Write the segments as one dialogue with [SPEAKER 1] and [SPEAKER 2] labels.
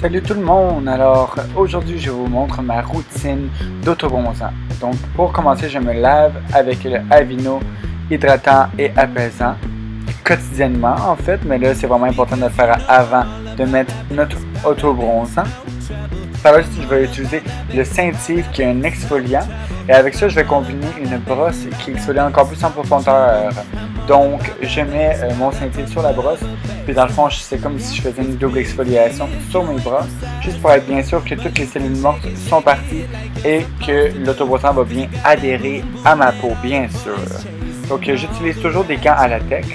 [SPEAKER 1] Salut tout le monde! Alors aujourd'hui je vous montre ma routine d'autobronzant. Donc pour commencer je me lave avec le Aveeno hydratant et apaisant quotidiennement en fait, mais là c'est vraiment important de le faire avant de mettre notre autobronzant. Par la suite je vais utiliser le Saintive qui est un exfoliant et avec ça je vais combiner une brosse qui exfolie encore plus en profondeur. Donc je mets mon Saintive sur la brosse, puis dans le fond c'est comme si je faisais une double exfoliation sur mes bras, juste pour être bien sûr que toutes les cellules mortes sont parties et que l'autobronzant va bien adhérer à ma peau, bien sûr. Donc j'utilise toujours des gants à latex.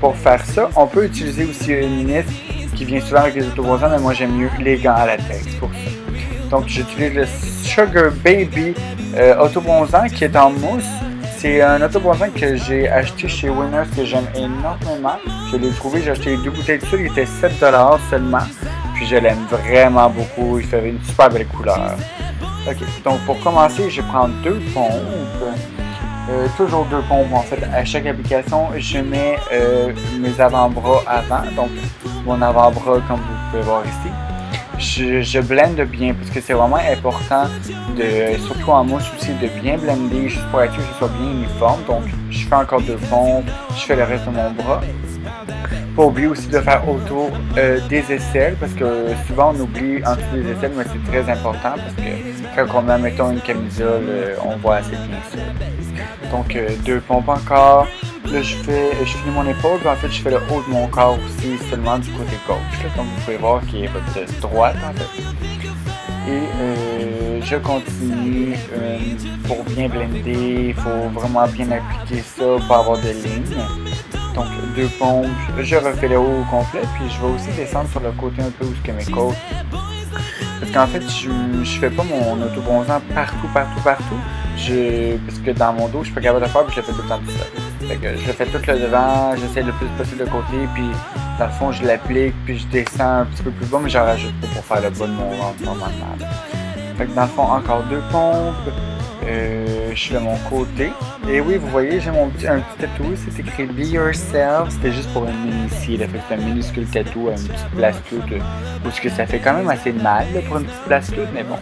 [SPEAKER 1] Pour faire ça, on peut utiliser aussi une mist qui vient souvent avec les autobronzants, mais moi j'aime mieux les gants à latex pour ça. Donc j'utilise le Sugar Baby autobronzant qui est en mousse. C'est un autobronzant que j'ai acheté chez Winners que j'aime énormément. Je l'ai trouvé, j'ai acheté 2 bouteilles dessus, il était 7$ seulement. Puis je l'aime vraiment beaucoup, il fait une super belle couleur. Ok, donc pour commencer, je prends 2 pompes. Toujours 2 pompes en fait. À chaque application, je mets mes avant-bras avant. Donc mon avant-bras comme vous pouvez voir ici. Je blende bien parce que c'est vraiment important, surtout en mousse aussi, de bien blender juste pour être sûr que ce soit bien uniforme. Donc je fais encore 2 pompes, je fais le reste de mon bras. Pas oublier aussi de faire autour des aisselles parce que souvent on oublie en dessous des aisselles, mais c'est très important parce que quand on met mettons une camisole, on voit assez bien ça. Donc 2 pompes encore. Là je finis mon épaule, puis en fait je fais le haut de mon corps aussi seulement du côté gauche, là, comme vous pouvez voir qui est votre droite en fait. Et je continue pour bien blender, il faut vraiment bien appliquer ça pour avoir des lignes. Donc 2 pompes, je refais le haut au complet, puis je vais aussi descendre sur le côté un peu où ce que mes côtes. Parce qu'en fait, je fais pas mon autobronzant partout. Parce que dans mon dos, je suis pas capable de le faire, puis je le fais tout le temps tout seul. Fait que je le fais tout le devant, j'essaie le plus possible de côté, puis dans le fond, je l'applique, puis je descends un petit peu plus bas, mais j'en rajoute pas pour faire le bas de mon ventre normalement. Fait que dans le fond, encore 2 pompes. Je suis de mon côté. Et oui, vous voyez, j'ai un petit tatou, c'est écrit Be Yourself. C'était juste pour une initiée, là. Fait que c'est un minuscule tatou, une petite blastute. Parce que ça fait quand même assez mal là, pour une petite blastute, mais bon.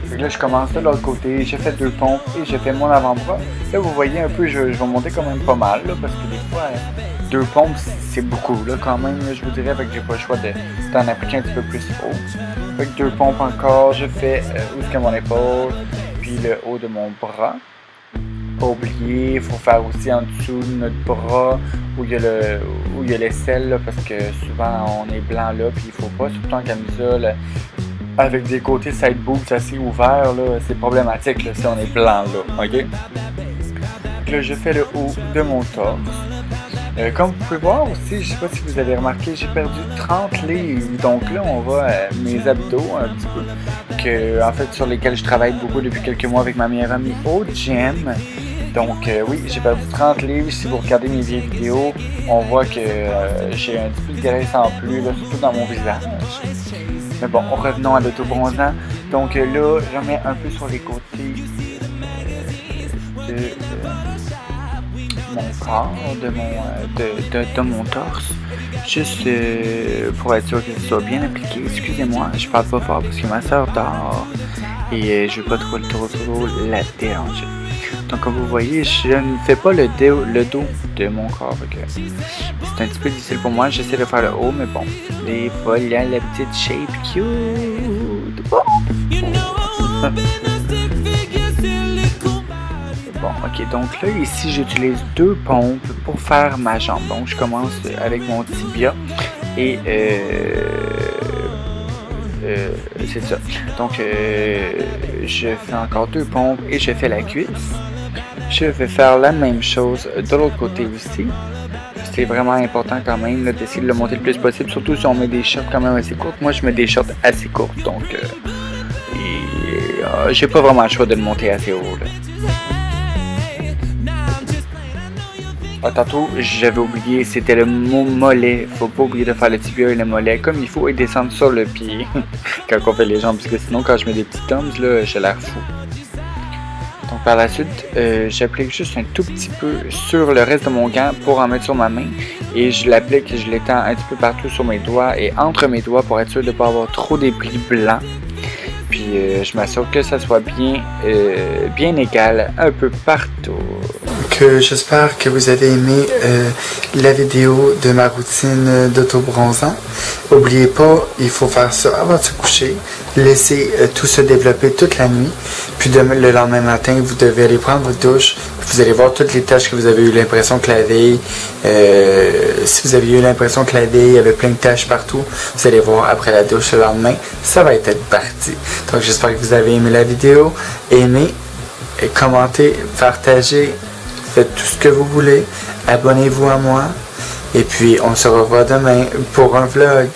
[SPEAKER 1] Fait que là, je commence de l'autre côté, j'ai fait 2 pompes et j'ai fait mon avant-bras. Là, vous voyez un peu, je vais monter quand même pas mal, là, parce que des fois, 2 pompes, c'est beaucoup, là, quand même, là, je vous dirais, fait que j'ai pas le choix d'en appliquer un petit peu plus haut. Fait que 2 pompes encore, je fais où est-ce que mon épaule, puis le haut de mon bras. Pas oublier, il faut faire aussi en dessous de notre bras où il y a l'aisselle, parce que souvent on est blanc là, puis il faut pas, surtout en camisole, avec des côtés side boobs assez ouverts, c'est problématique là, si on est blanc là, ok? Là, je fais le haut de mon torse. Comme vous pouvez voir aussi, je sais pas si vous avez remarqué, j'ai perdu 30 livres. Donc là, on voit mes abdos un petit peu, en fait sur lesquels je travaille beaucoup depuis quelques mois avec ma meilleure amie au gym. Donc oui, j'ai perdu 30 livres. Si vous regardez mes vieilles vidéos, on voit que j'ai un petit peu de graisse en plus, là, surtout dans mon visage. Mais bon, revenons à l'autobronzant. Donc là, je mets un peu sur les côtés de mon corps, de mon torse, juste pour être sûr que ce soit bien appliqué. Excusez-moi, je parle pas fort parce que ma soeur dort et je veux pas trop la déranger. Donc comme vous voyez, je ne fais pas le dos de mon corps. C'est un petit peu difficile pour moi, j'essaie de faire le haut, mais bon, des fois il y a la petite shape cute. Bon, ok, donc là, ici, j'utilise 2 pompes pour faire ma jambe. Donc, je commence avec mon tibia et c'est ça. Donc, je fais encore 2 pompes et je fais la cuisse. Je vais faire la même chose de l'autre côté aussi. C'est vraiment important quand même d'essayer de le monter le plus possible, surtout si on met des shorts quand même assez courtes. Moi, je mets des shorts assez courtes, donc j'ai pas vraiment le choix de le monter assez haut, là. Ah, tantôt, j'avais oublié, c'était le mot mollet. Faut pas oublier de faire le tibia et le mollet comme il faut et descendre sur le pied quand on fait les jambes, parce que sinon, quand je mets des petits thumbs, là, j'ai l'air fou. Donc par la suite, j'applique juste un tout petit peu sur le reste de mon gant pour en mettre sur ma main. Et je l'applique et je l'étends un petit peu partout sur mes doigts et entre mes doigts pour être sûr de ne pas avoir trop débris blancs. Puis je m'assure que ça soit bien égal un peu partout.
[SPEAKER 2] J'espère que vous avez aimé la vidéo de ma routine d'autobronzant. N'oubliez pas, il faut faire ça avant de se coucher. Laissez tout se développer toute la nuit. Puis le lendemain matin, vous devez aller prendre votre douche. Vous allez voir toutes les taches que vous avez eu l'impression que la veille. Si vous avez eu l'impression que la veille, il y avait plein de taches partout, vous allez voir après la douche le lendemain, ça va être parti. Donc j'espère que vous avez aimé la vidéo. Aimez, commentez, partagez. Faites tout ce que vous voulez, abonnez-vous à moi, et puis on se revoit demain pour un vlog.